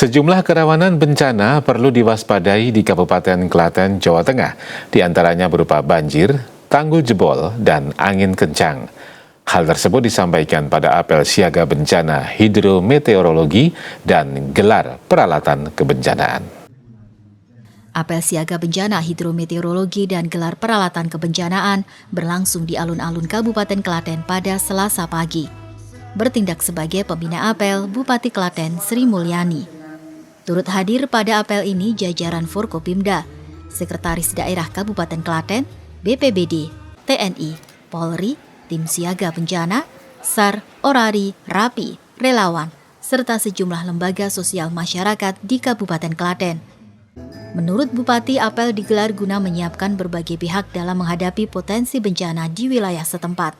Sejumlah kerawanan bencana perlu diwaspadai di Kabupaten Klaten, Jawa Tengah, di antaranya berupa banjir, tanggul jebol, dan angin kencang. Hal tersebut disampaikan pada apel siaga bencana hidrometeorologi dan gelar peralatan kebencanaan. Apel siaga bencana hidrometeorologi dan gelar peralatan kebencanaan berlangsung di alun-alun Kabupaten Klaten pada Selasa pagi. Bertindak sebagai pembina apel Bupati Klaten Sri Mulyani. Turut hadir pada apel ini jajaran Forkopimda, Sekretaris Daerah Kabupaten Klaten, BPBD, TNI, Polri, Tim Siaga Bencana, SAR, Orari, Rapi, relawan, serta sejumlah lembaga sosial masyarakat di Kabupaten Klaten. Menurut Bupati, apel digelar guna menyiapkan berbagai pihak dalam menghadapi potensi bencana di wilayah setempat.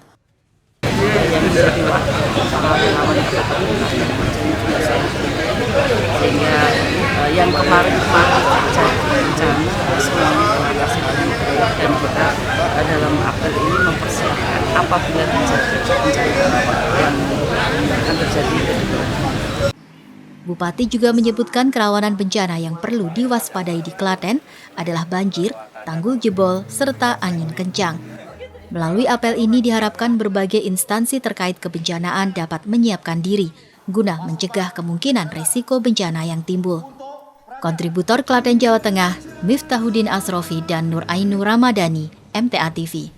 Sehingga yang kemarin terjadi bencana semuanya terlatasi dan kita dalam apel ini mempersiapkan apabila terjadi bencana yang akan terjadi. Bupati juga menyebutkan kerawanan bencana yang perlu diwaspadai di Klaten adalah banjir, tanggul jebol, serta angin kencang. Melalui apel ini diharapkan berbagai instansi terkait kebencanaan dapat menyiapkan diri guna mencegah kemungkinan resiko bencana yang timbul. Kontributor Klaten Jawa Tengah, Miftahudin Asrofi dan Nur Ainu Ramadhani, MTA TV.